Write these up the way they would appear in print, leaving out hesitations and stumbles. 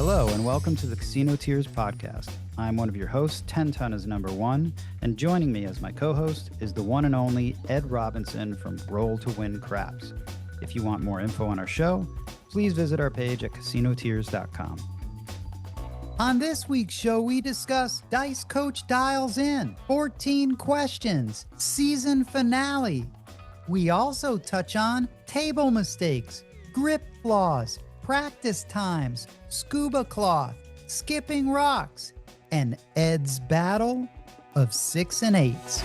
Hello, and welcome to the Casino Tears podcast. I'm one of your hosts, 10 Ton is number one, and joining me as my co-host is the one and only Ed Robinson from Roll to Win Craps. If you want more info on our show, please visit our page at casinotears.com. On this week's show, we discuss Dice Coach Dials In, 14 questions, season finale. We also touch on table mistakes, grip flaws, practice times, scuba cloth, skipping rocks, and Ed's battle of 6 and 8s.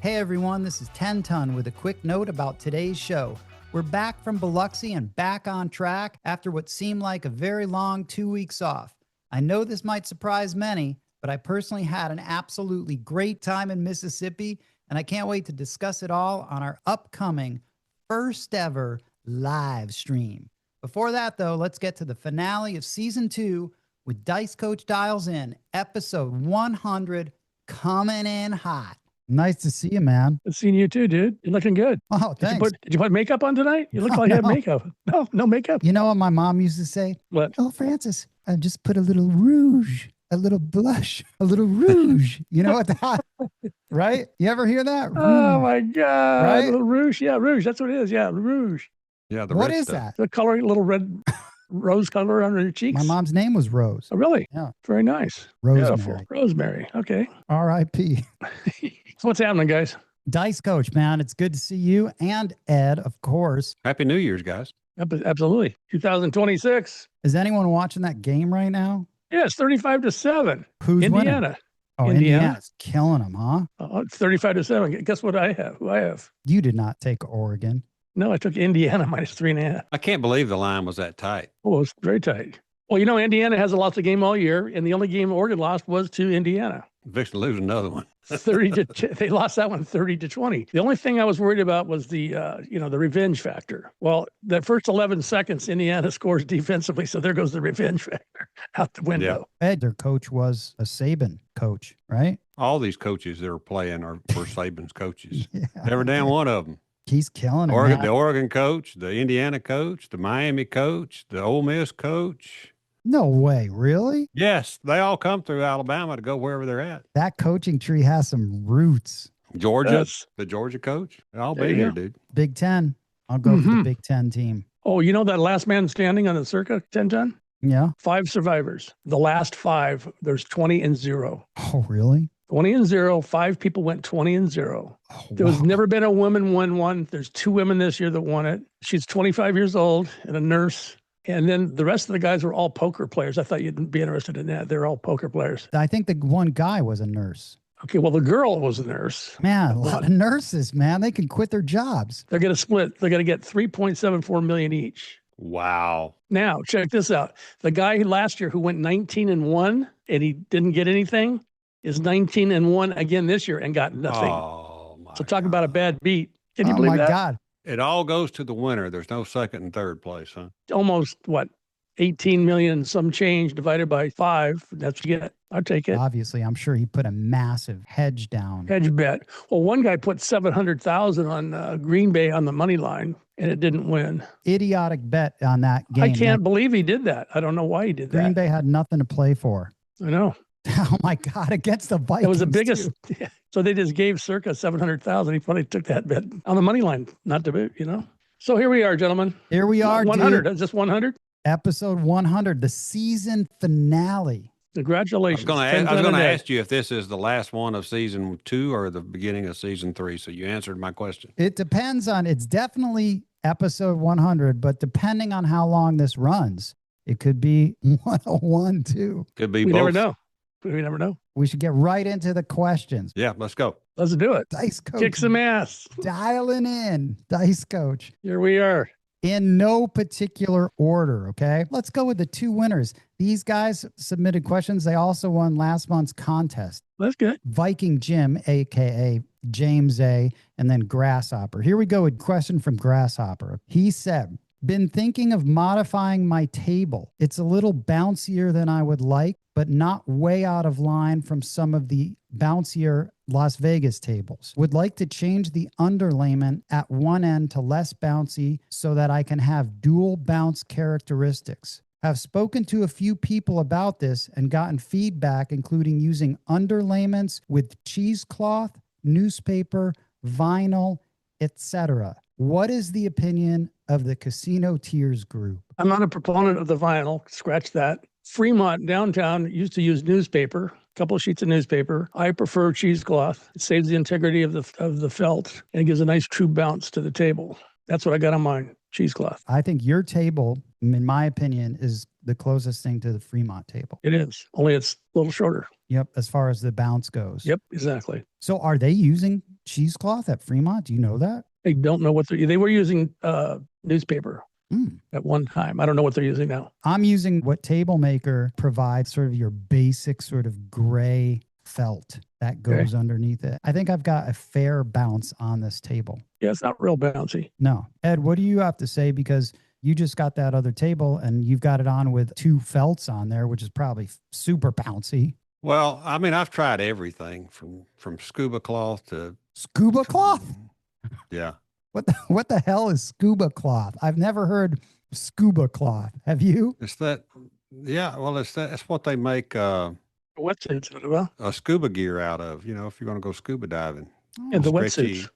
Hey everyone, this is 10 Ton with a quick note about today's show. We're back from Biloxi and back on track after what seemed like a very long 2 weeks off. I know this might surprise many, but I personally had an absolutely great time in Mississippi, and I can't wait to discuss it all on our upcoming first ever live stream. Before that, though, let's get to the finale of season 2 with Dice Coach Dials In, episode 100, coming in hot. Nice to see you, man. I've seen you too, dude. You're looking good. Oh, thanks. Did you put makeup on tonight? You look like you have makeup. No makeup. You know what my mom used to say? What? Oh, Francis, I just put a little rouge, a little blush, a little rouge. You know what that, right? You ever hear that? Rouge. Oh my God. Right? Little rouge. Yeah, rouge. That's what it is. Yeah, rouge. Yeah, What is that? The color, little red rose color under your cheeks. My mom's name was Rose. Oh, really? Yeah. Very nice. Rosemary. Beautiful. Rosemary. Okay. R.I.P. So what's happening, guys? Dice Coach, man, it's good to see you and Ed, of course. Happy New Year's, guys. Absolutely. 2026. Is anyone watching that game right now? Yes, 35-7. Who's winning? Indiana. Oh, Indiana. Indiana's killing them, huh? It's 35-7. Guess what I have? Who I have? You did not take Oregon. No, I took Indiana minus 3.5. I can't believe the line was that tight. Oh, it's very tight. Well, you know, Indiana has lost a game all year, and the only game Oregon lost was to Indiana. Fixing to lose another one. They lost that one 30-20. The only thing I was worried about was the revenge factor. Well, that first 11 seconds, Indiana scores defensively, so there goes the revenge factor out the window. Yeah. Ed, their coach was a Saban coach, right? All these coaches that are playing are Saban's coaches. Yeah. Every damn one of them. He's killing it. Oregon, the Oregon coach, the Indiana coach, the Miami coach, the Ole Miss coach. No way, really? Yes, they all come through Alabama to go wherever they're at. That coaching tree has some roots. Georgia, the Georgia coach. I'll be here, dude. Big Ten. I'll go for the Big Ten team. Oh, you know that last man standing on the circa, 10 Ton? Yeah. 5 survivors. The last 5, there's 20-0. Oh, really? 20-0. 5 people went 20-0. Oh, There was never been a woman won one. There's 2 women this year that won it. She's 25 years old and a nurse. And then the rest of the guys were all poker players. I thought you'd be interested in that. They're all poker players. I think the one guy was a nurse. Okay, well, the girl was a nurse. Man, a lot of nurses, man. They can quit their jobs. They're going to split. They're going to get $3.74 million each. Wow. Now, check this out. The guy last year who went 19-1 and he didn't get anything is 19-1 again this year and got nothing. Oh, my So talk about a bad beat. Can you Oh, believe my that? God. It all goes to the winner. There's no second and third place, huh? Almost, 18 million some change divided by 5. That's what you get. I'll take it. Obviously, I'm sure he put a massive hedge down. Hedge bet. Well, one guy put 700,000 on Green Bay on the money line, and it didn't win. Idiotic bet on that game. I can't believe he did that. I don't know why he did that. Green Bay had nothing to play for. I know. Oh my God, against the Vikings. It was the biggest. So they just gave circa 700,000. He probably took that bet on the money line, not to boot, So here we are, gentlemen. Here we are, 100. dude. Is this 100? Episode 100, the season finale. Congratulations. I was going to ask you if this is the last one of season 2 or the beginning of season 3. So you answered my question. It depends on, it's definitely episode 100, but depending on how long this runs, it could be 101 too. Could be We both. never know. We never know. We should get right into the questions. Yeah, let's go. Let's do it. Dice Coach. Kick some ass. Dialing in. Dice Coach. Here we are. In no particular order, okay? Let's go with the 2 winners. These guys submitted questions. They also won last month's contest. That's good. Viking Jim, a.k.a. James A., and then Grasshopper. Here we go with a question from Grasshopper. He said, Been thinking of modifying my table. It's a little bouncier than I would like, but not way out of line from some of the bouncier Las Vegas tables. Would like to change the underlayment at one end to less bouncy so that I can have dual bounce characteristics. Have spoken to a few people about this and gotten feedback, including using underlayments with cheesecloth, newspaper, vinyl, etc. What is the opinion of the Casino Tiers group? I'm not a proponent of the vinyl. Scratch that. Fremont downtown used to use newspaper, a couple of sheets of newspaper. I prefer cheesecloth. It saves the integrity of the felt and it gives a nice true bounce to the table. That's what I got on mine, cheesecloth. I think your table, in my opinion, is the closest thing to the Fremont table. It is, only it's a little shorter. Yep, as far as the bounce goes. Yep, exactly. So are they using cheesecloth at Fremont? Do you know that? I don't know what they were using newspaper at one time. I don't know what they're using now. I'm using what Table Maker provides, sort of your basic sort of gray felt that goes underneath it. I think I've got a fair bounce on this table. Yeah, it's not real bouncy. No. Ed, what do you have to say? Because you just got that other table and you've got it on with two felts on there, which is probably super bouncy. Well, I mean, I've tried everything from scuba cloth to Scuba cloth? Yeah. What the hell is scuba cloth? I've never heard scuba cloth. Have you? It's that. Yeah. Well, that's what they make Wetsuits, well, scuba gear out of. You know, if you're going to go scuba diving. And the Stretchy. wetsuits.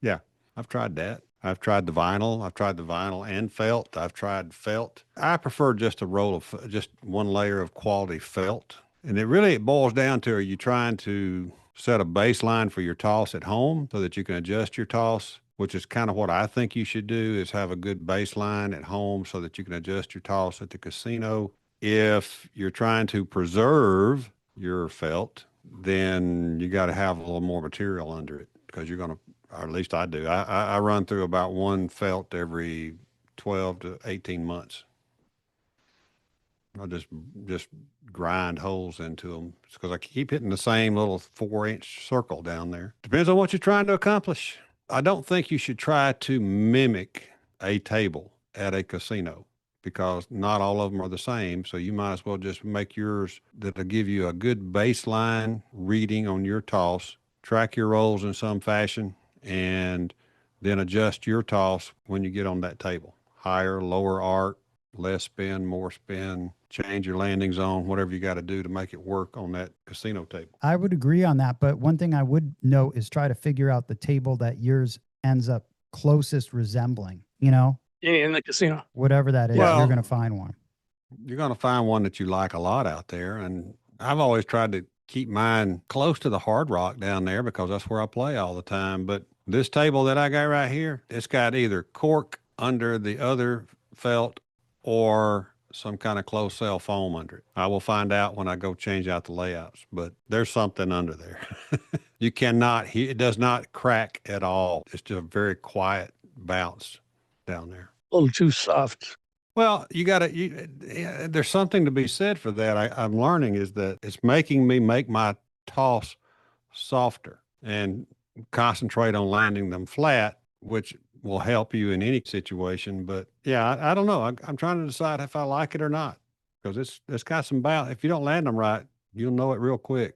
Yeah, I've tried that. I've tried the vinyl. I've tried the vinyl and felt. I've tried felt. I prefer just a roll of just one layer of quality felt. And it boils down to, are you trying to set a baseline for your toss at home so that you can adjust your toss, which is kind of what I think you should do, is have a good baseline at home so that you can adjust your toss at the casino. If you're trying to preserve your felt, then you got to have a little more material under it, because you're going to, or at least I do. I run through about one felt every 12 to 18 months. I just grind holes into them because I keep hitting the same little 4-inch circle down there. Depends on what you're trying to accomplish. I don't think you should try to mimic a table at a casino, because not all of them are the same. So you might as well just make yours that'll give you a good baseline reading on your toss, track your rolls in some fashion, and then adjust your toss when you get on that table. Higher, lower arc, less spin, more spin, change your landing zone, whatever you got to do to make it work on that casino table. I would agree on that. But one thing I would note is try to figure out the table that yours ends up closest resembling, you know? In the casino. Whatever that is, Well, you're going to find one. You're going to find one that you like a lot out there. And I've always tried to keep mine close to the Hard Rock down there because that's where I play all the time. But this table that I got right here, it's got either cork under the other felt or some kind of closed cell foam under it. I will find out when I go change out the layouts, but there's something under there. You cannot hear, it does not crack at all. It's just a very quiet bounce down there. A little too soft. Well, there's something to be said for that. I'm learning is that it's making me make my toss softer and concentrate on landing them flat, which will help you in any situation. But yeah, I don't know. I'm trying to decide if I like it or not, because it's got some bounce. If you don't land them right, you'll know it real quick.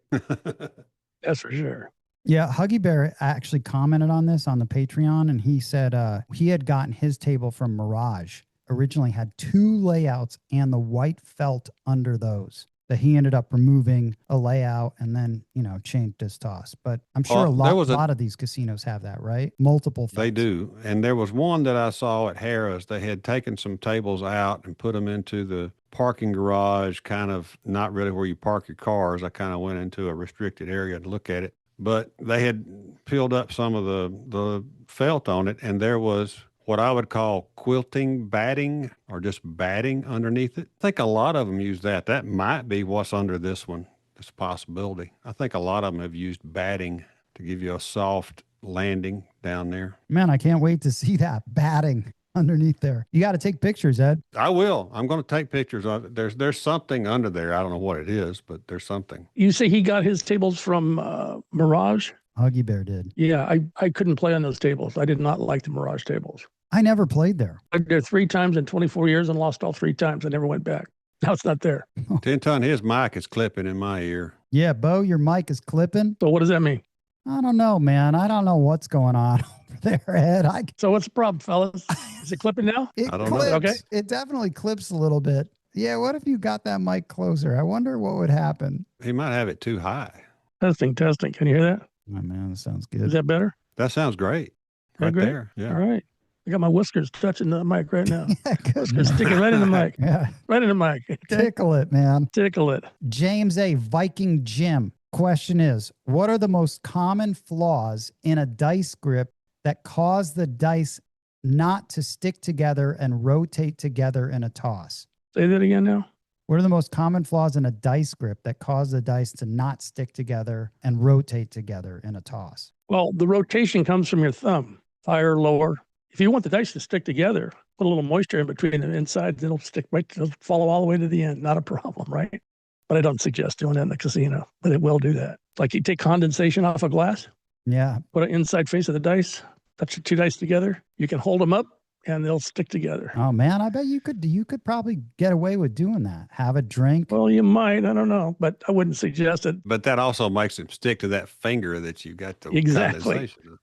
That's for sure. Yeah, Huggy Bear actually commented on this on the Patreon, and he said he had gotten his table from Mirage. Originally had 2 layouts and the white felt under those, that he ended up removing a layout and then, changed his toss. But I'm sure a lot of these casinos have that, right? Multiple felts. They do. And there was one that I saw at Harrah's. They had taken some tables out and put them into the parking garage, kind of not really where you park your cars. I kind of went into a restricted area to look at it. But they had peeled up some of the felt on it, and there was what I would call quilting batting, or just batting underneath it. I think a lot of them use that. That might be what's under this one. It's a possibility. I think a lot of them have used batting to give you a soft landing down there. Man, I can't wait to see that batting underneath there. You got to take pictures, Ed. I will. I'm going to take pictures of it. There's something under there. I don't know what it is, but there's something. You say he got his tables from Mirage? Huggy Bear did. Yeah, I couldn't play on those tables. I did not like the Mirage tables. I never played there. I played there 3 times in 24 years and lost all 3 times. I never went back. Now it's not there. 10 ton, his mic is clipping in my ear. Yeah, Bo, your mic is clipping. So what does that mean? I don't know, man. I don't know what's going on over there, Ed. So what's the problem, fellas? Is it clipping now? It I don't clips. know. Okay. It definitely clips a little bit. Yeah, what if you got that mic closer? I wonder what would happen. He might have it too high. Testing. Can you hear that? Oh, man, that sounds Is good. that better? That sounds great. Right great? there. Yeah. All right. I got my whiskers touching the mic right now. Yeah, good. Whiskers sticking right in the mic. Yeah, Right in the mic. Okay? tickle it, man. Tickle it. James A. Viking Jim. Question is, what are the most common flaws in a dice grip that cause the dice not to stick together and rotate together in a toss? Say that again now. What are the most common flaws in a dice grip that cause the dice to not stick together and rotate together in a toss? Well, the rotation comes from your thumb, higher, lower. If you want the dice to stick together, put a little moisture in between the insides, it'll stick right, it'll follow all the way to the end. Not a problem, right? But I don't suggest doing that in the casino, but it will do that. Like you take condensation off a glass, Yeah. put an inside face of the dice, touch the 2 dice together. You can hold them up and they'll stick together. Oh man, I bet you could probably get away with doing that. Have a drink. Well, you might, I don't know, but I wouldn't suggest it. But that also makes him stick to that finger that you got the Exactly. condensation.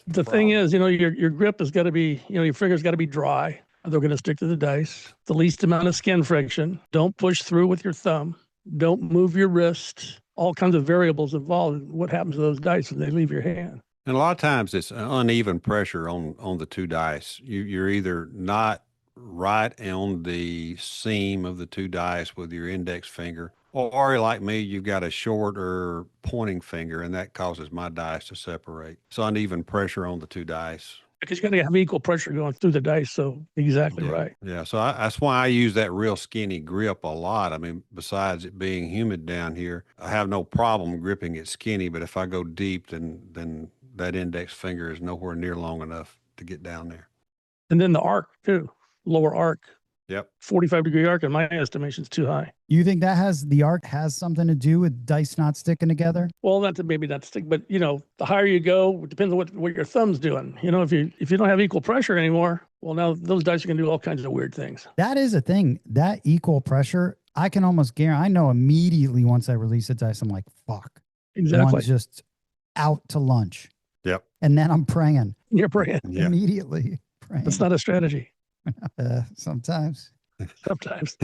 The thing is, your grip has got to be, your finger's got to be dry. Or they're going to stick to the dice. The least amount of skin friction. Don't push through with your thumb. Don't move your wrist. All kinds of variables involved in what happens to those dice when they leave your hand. And a lot of times it's uneven pressure on the 2 dice. You're either not right on the seam of the 2 dice with your index finger, or like me, you've got a shorter pointing finger, and that causes my dice to separate. So uneven pressure on the 2 dice. Because you got to have equal pressure going through the dice. So exactly right. Yeah. So that's why I use that real skinny grip a lot. I mean, besides it being humid down here, I have no problem gripping it skinny. But if I go deep, then that index finger is nowhere near long enough to get down there. And then the arc too, lower arc. Yep. 45-degree arc, in my estimation, is too high. You think the arc has something to do with dice not sticking together? Well, maybe not stick, but the higher you go, it depends on what your thumb's doing. If you don't have equal pressure anymore, well, now those dice are going to do all kinds of weird things. That is a thing. That equal pressure, I can almost guarantee. I know immediately once I release a dice, I'm like, fuck. Exactly. One's just out to lunch. Yep. And then I'm praying. You're praying. Yeah. Immediately praying. That's not a strategy. Sometimes. Sometimes.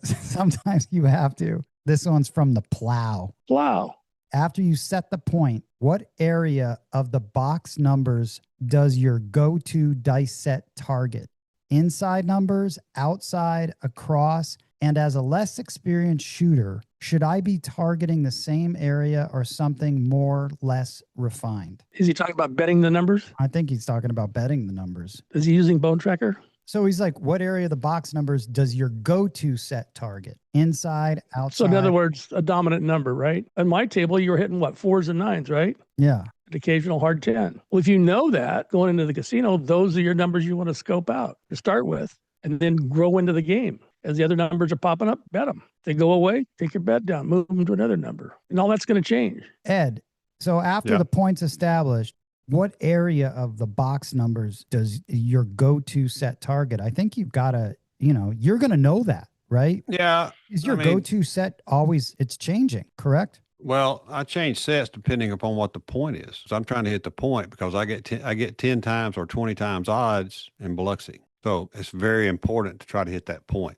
Sometimes you have to. This one's from the plow. Wow. After you set the point, what area of the box numbers does your go-to dice set target? Inside numbers, outside, across, and as a less experienced shooter, should I be targeting the same area or something more less refined? Is he talking about betting the numbers? I think he's talking about betting the numbers. Is he using Bone Tracker? So he's like, what area of the box numbers does your go-to set target? Inside, outside? So in other words, a dominant number, right? On my table, you were hitting what, 4s and 9s, right? Yeah. An occasional hard 10. Well, if you know that going into the casino, those are your numbers you want to scope out to start with, and then grow into the game. As the other numbers are popping up, bet them. They go away, take your bet down, move them to another number. And all that's going to change. Ed, so after the points established, what area of the box numbers does your go-to set target? I think you've got to, you're going to know that, right? Yeah. Is your go-to set always, it's changing, correct? Well, I change sets depending upon what the point is. So I'm trying to hit the point because I get 10 times or 20 times odds in Biloxi. So it's very important to try to hit that point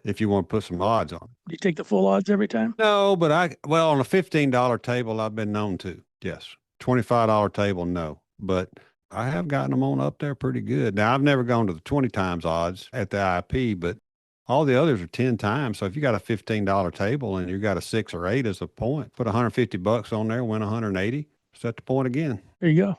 if you want to put some odds on. Do you take the full odds every time? No, but on a $15 table, I've been known to. Yes. $25 table, no. But I have gotten them on up there pretty good. Now, I've never gone to the 20 times odds at the IP, but all the others are 10 times. So if you got a $15 table and you got a 6 or 8 as a point, put $150 on there, win 180, set the point again. There you go.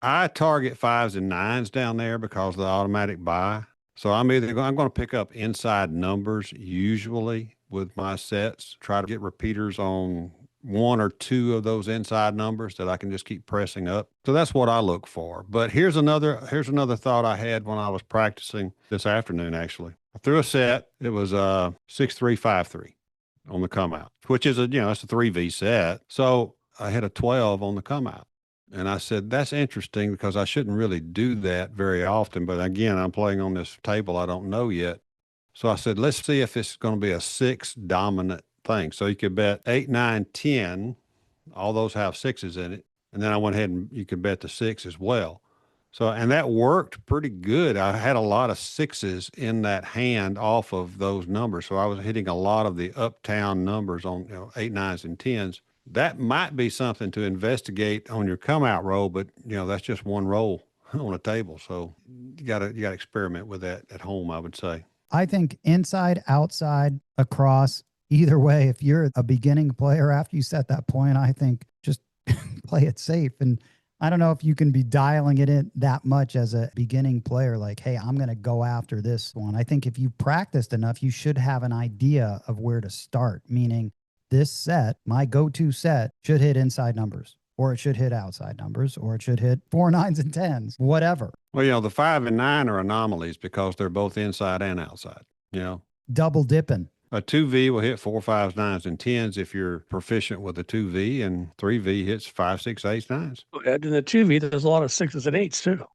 I target 5s and 9s down there because of the automatic buy. So I'm going to pick up inside numbers usually with my sets, try to get repeaters on 1 or 2 of those inside numbers that I can just keep pressing up. So that's what I look for. But here's another thought I had when I was practicing this afternoon, actually. I threw a set. It was 6-3-5-3 on the come out, which is that's a 3V set. So I hit a 12 on the come out. And I said, that's interesting because I shouldn't really do that very often. But again, I'm playing on this table I don't know yet. So I said, let's see if it's going to be a 6 dominant thing. So you could bet 8, 9, 10. All those have 6s in it. And then I went ahead and you could bet the 6 as well. So, and that worked pretty good. I had a lot of 6s in that hand off of those numbers. So I was hitting a lot of the uptown numbers on 8, 9s, and 10s. That might be something to investigate on your come out roll, but that's just one roll on a table. So you gotta experiment with that at home, I would say. I think inside, outside, across, either way, if you're a beginning player after you set that point, I think just play it safe. And I don't know if you can be dialing it in that much as a beginning player, like, hey, I'm going to go after this one. I think if you practiced enough, you should have an idea of where to start, meaning this set, my go-to set, should hit inside numbers, or it should hit outside numbers, or it should hit 4, 9s, and 10s, whatever. Well, the 5 and 9 are anomalies because they're both inside and outside, Double dipping. A 2V will hit 4, 5s, 9s, and 10s if you're proficient with a 2V, and 3V hits 5, 6, 8s, 9s. And in the 2V, there's a lot of 6s and 8s too.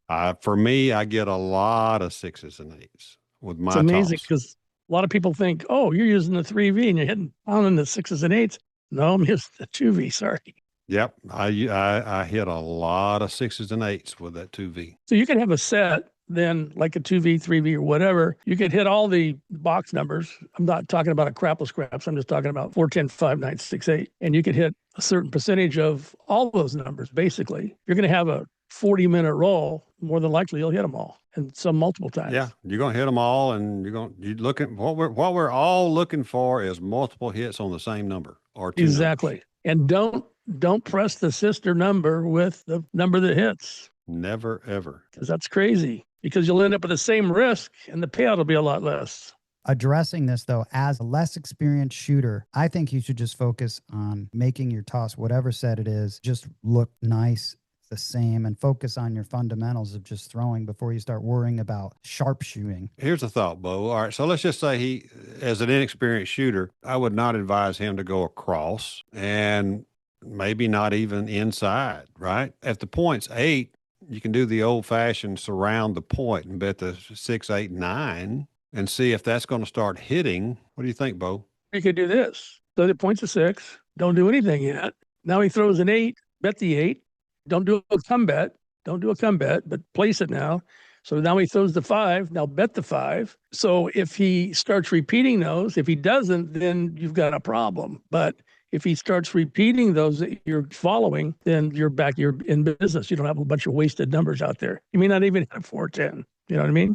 For me, I get a lot of 6s and 8s with my It's amazing toss. because a lot of people think, oh, you're using the 3V and you're hitting pounding the 6s and 8s. No, I'm using the 2V, sorry. Yep, I hit a lot of 6s and 8s with that 2V. So you can have a set, then like a 2V, 3V, or whatever. You could hit all the box numbers. I'm not talking about a crapless craps. I'm just talking about 4, 10, 5, 9, 6, 8. And you could hit a certain percentage of all those numbers, basically. You're going to have a 40-minute roll. More than likely, you'll hit them all, and some multiple times. Yeah, you're going to hit them all, and you're looking, what we're all looking for is multiple hits on the same number or two exactly. numbers. And don't press the sister number with the number that hits. Never, ever. Because that's crazy. Because you'll end up with the same risk and the payout will be a lot less. Addressing this, though, as a less experienced shooter, I think you should just focus on making your toss, whatever set it is, just look nice, the same, and focus on your fundamentals of just throwing before you start worrying about sharpshooting. Here's a thought, Bo. All right, so let's just say he, as an inexperienced shooter, I would not advise him to go across and maybe not even inside, right? If the point's 8, you can do the old-fashioned surround the point and bet the 6, 8, 9 and see if that's going to start hitting. What do you think, Bo? You could do this. So the point's a 6. Don't do anything yet. Now he throws an 8. Bet the 8. Don't do a come bet. Don't do a come bet, but place it now. So now he throws the 5. Now bet the 5. So if he starts repeating those, if he doesn't, then you've got a problem. But if he starts repeating those that you're following, then you're in business. You don't have a bunch of wasted numbers out there. You may not even hit a 410. You know what I mean?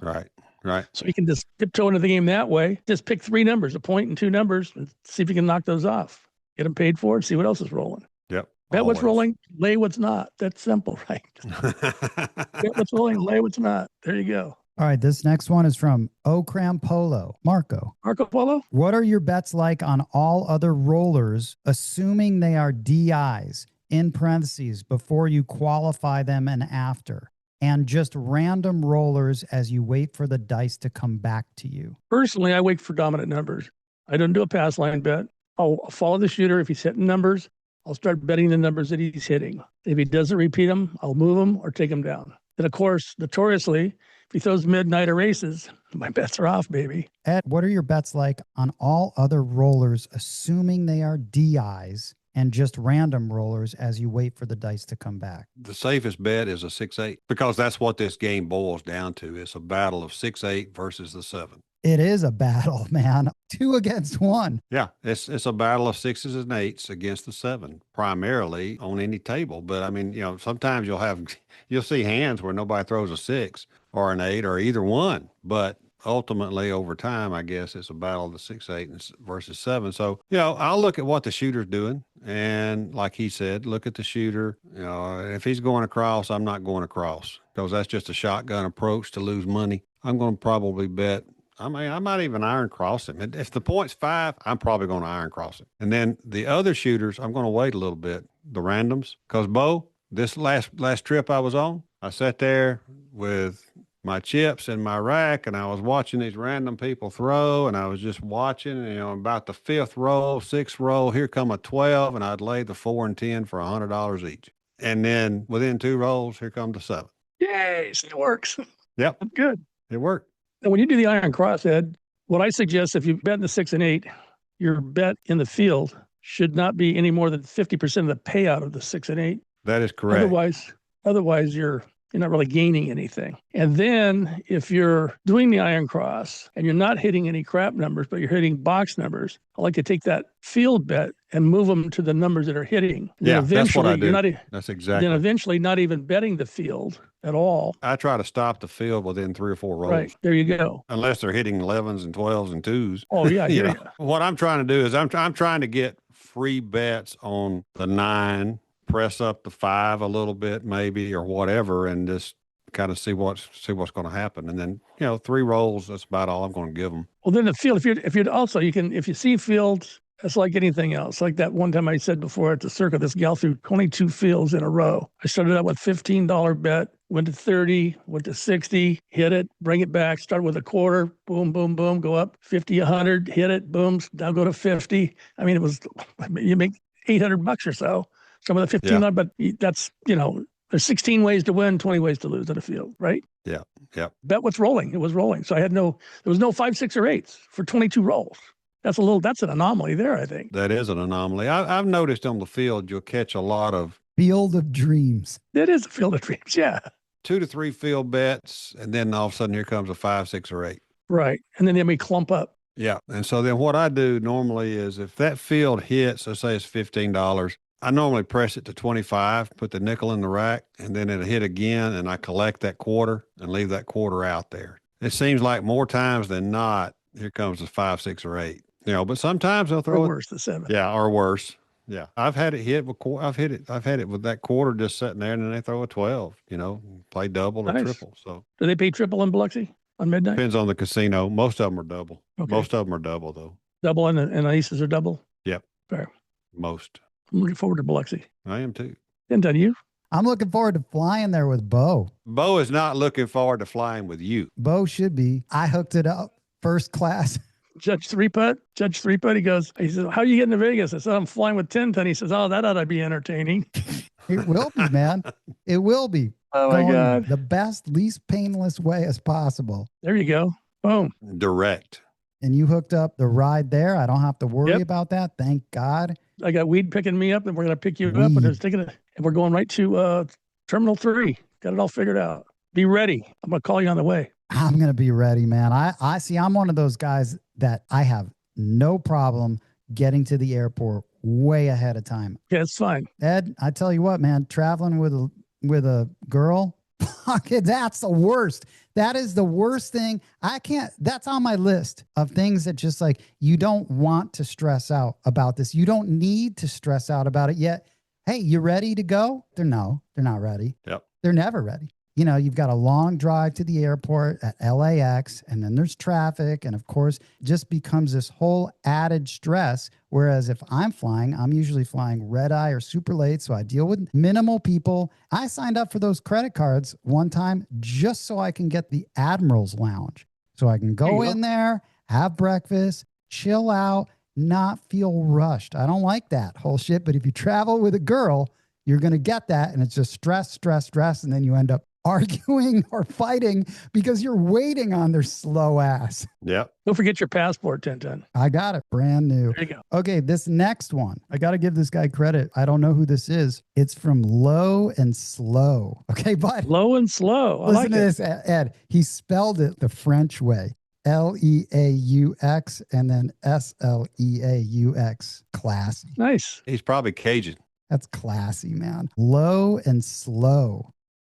Right. So you can just tiptoe into the game that way. Just pick 3 numbers, a point and 2 numbers, and see if you can knock those off. Get them paid for and see what else is rolling. Yep. Bet what's rolling, lay what's not. That's simple, right? Bet what's rolling, lay what's not. There you go. All right, this next one is from Okram Polo. Marco Polo? What are your bets like on all other rollers, assuming they are DIs, in parentheses, before you qualify them and after? And just random rollers as you wait for the dice to come back to you? Personally, I wait for dominant numbers. I don't do a pass line bet. I'll follow the shooter. If he's hitting numbers, I'll start betting the numbers that he's hitting. If he doesn't repeat them, I'll move them or take them down. And of course, notoriously, if he throws midnight or races, my bets are off, baby. Ed, what are your bets like on all other rollers, assuming they are DIs, and just random rollers as you wait for the dice to come back? The safest bet is a 6-8 because that's what this game boils down to. It's a battle of 6-8 versus the 7. It is a battle, man. 2 against 1. Yeah, it's a battle of 6s and 8s against the 7, primarily on any table. But I mean, sometimes you'll see hands where nobody throws a 6 or an 8 or either one. But ultimately, over time, I guess it's a battle of the 6-8 versus 7. So, I'll look at what the shooter's doing. And like he said, look at the shooter. If he's going across, I'm not going across because that's just a shotgun approach to lose money. I'm going to probably bet. I might even iron cross him. If the point's 5, I'm probably going to iron cross him. And then the other shooters, I'm going to wait a little bit, the randoms. Because, Bo, this last trip I was on, I sat there with my chips in my rack, and I was watching these random people throw, and I was just watching, about the 5th roll, 6th roll, here come a 12, and I'd lay the 4 and 10 for $100 each. And then within 2 rolls, here comes the 7. Yay, so it works. Yep, That's good. it worked. And when you do the iron cross, Ed, what I suggest, if you bet in the 6 and 8, your bet in the field should not be any more than 50% of the payout of the 6 and 8. That is correct. Otherwise you're not really gaining anything. And then if you're doing the iron cross and you're not hitting any crap numbers, but you're hitting box numbers, I like to take that field bet and move them to the numbers that are hitting. And Yeah, that's what I do. That's exactly. Then eventually not even betting the field at all. I try to stop the field within 3 or 4 rolls. Right, there you go. Unless they're hitting 11s and 12s and 2s. Oh, yeah, you know, what I'm trying to do is I'm trying to get free bets on the 9, press up the 5 a little bit maybe or whatever, and just kind of see what's going to happen. And then, 3 rolls, that's about all I'm going to give them. Well, then the field, if you'd also, if you see fields, it's like anything else. Like that one time I said before at the circuit, this gal threw 22 fields in a row. I started out with $15 bet, went to 30, went to 60, hit it, bring it back, start with a quarter, boom, boom, boom, go up 50, 100, hit it, boom, now go to 50. I mean, you make $800 or so. Some of the 15, but that's, there's 16 ways to win, 20 ways to lose in a field, right? Yeah. Yeah. Bet what's rolling. It was rolling. So there was no 5, 6, or 8s for 22 rolls. That's an anomaly there, I think. That is an anomaly. I've noticed on the field, you'll catch a lot of field of dreams. It is a field of dreams. Yeah. 2 to 3 field bets. And then all of a sudden here comes a 5, 6, or 8. Right. And then we clump up. Yeah. And so then what I do normally is if that field hits, let's say it's $15, I normally press it to 25, put the nickel in the rack, and then it'll hit again, and I collect that quarter and leave that quarter out there. It seems like more times than not, here comes the 5, 6, or 8. But sometimes they'll throw or worse, the 7. Yeah, or worse. Yeah, I've had it hit with I've had it with that quarter just sitting there, and then they throw a 12. Play double or triple. So do they pay triple in Biloxi on midnight? Depends on the casino. Most of them are double. Okay. Most of them are double though. Double and the aces are double. Yep. Fair. Most. I'm looking forward to Biloxi. I am too. And done you? I'm looking forward to flying there with Bo. Bo is not looking forward to flying with you. Bo should be. I hooked it up first class. Judge three putt. He says, how are you getting to Vegas? I said, I'm flying with 10 ton. He says, oh, that ought to be entertaining. It will be, man. It will be. Oh my God. The best, least painless way as possible. There you go. Boom. Direct. And you hooked up the ride there. I don't have to worry about that. Thank God. I got weed picking me up, and we're going to pick you up, and we're going right to Terminal 3. Got it all figured out. Be ready. I'm going to call you on the way. I'm going to be ready, man. I see. I'm one of those guys that I have no problem getting to the airport way ahead of time. Yeah, it's fine. Ed, I tell you what, man, traveling with a girl, that's the worst. That is the worst thing. That's on my list of things that just like, you don't want to stress out about this. You don't need to stress out about it yet. Hey, you ready to go? They're not ready. Yep. They're never ready. You've got a long drive to the airport at LAX, and then there's traffic. And of course, just becomes this whole added stress. Whereas if I'm flying, I'm usually flying red eye or super late. So I deal with minimal people. I signed up for those credit cards one time just so I can get the Admiral's Lounge. So I can go in there, have breakfast, chill out, not feel rushed. I don't like that whole shit. But if you travel with a girl, you're going to get that. And it's just stress. And then you end up arguing or fighting because you're waiting on their slow ass. Yep. Don't forget your passport, 1010. I got it. Brand new. There you go. Okay, this next one, I got to give this guy credit. I don't know who this is. It's from Low and Slow. Okay, but Low and Slow. Listen to this, Ed. He spelled it the French way. Leaux and then Sleaux. Classy. Nice. He's probably Cajun. That's classy, man. Low and Slow.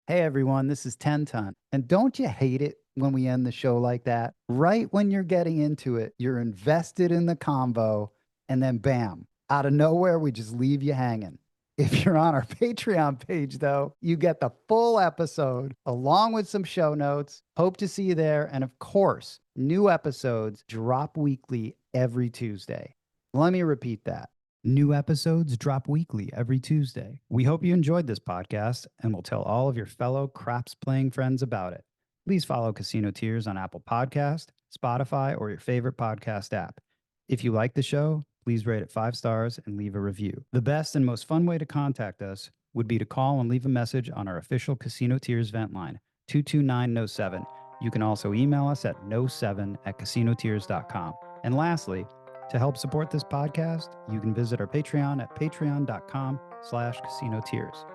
Hey everyone, this is 10 Ton. And don't you hate it when we end the show like that? Right when you're getting into it, you're invested in the convo, and then bam, out of nowhere, we just leave you hanging. If you're on our Patreon page, though, you get the full episode along with some show notes. Hope to see you there. And of course, new episodes drop weekly every Tuesday. Let me repeat that. New episodes drop weekly every Tuesday. We hope you enjoyed this podcast, and we'll tell all of your fellow craps playing friends about it. Please follow Casino Tears on Apple Podcast, Spotify, or your favorite podcast app. If you like the show, please rate it 5 stars and leave a review. The best and most fun way to contact us would be to call and leave a message on our official Casino Tiers vent line, 229-07. You can also email us at no7@casinotiers.com. And lastly, to help support this podcast, you can visit our Patreon at patreon.com/casinotiers.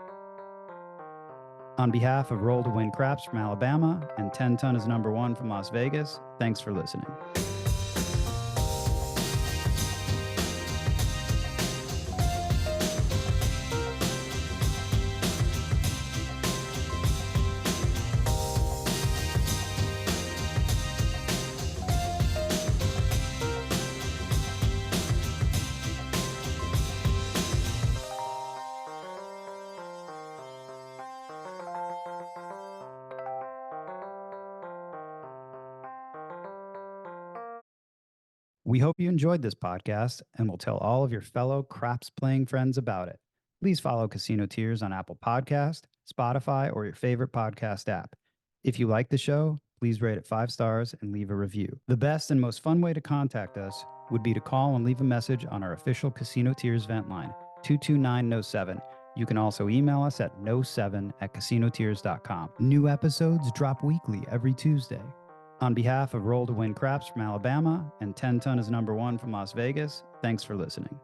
On behalf of Roll to Win Craps from Alabama and 10 Ton is number one from Las Vegas, thanks for listening. We hope you enjoyed this podcast and will tell all of your fellow craps playing friends about it. Please follow Casino Tiers on Apple Podcast, Spotify, or your favorite podcast app. If you like the show, please rate it 5 stars and leave a review. The best and most fun way to contact us would be to call and leave a message on our official Casino Tiers vent line, 229-07. You can also email us at no7@casinotiers.com. New episodes drop weekly every Tuesday. On behalf of Roll to Win Craps from Alabama and 10 Ton is number one from Las Vegas, thanks for listening.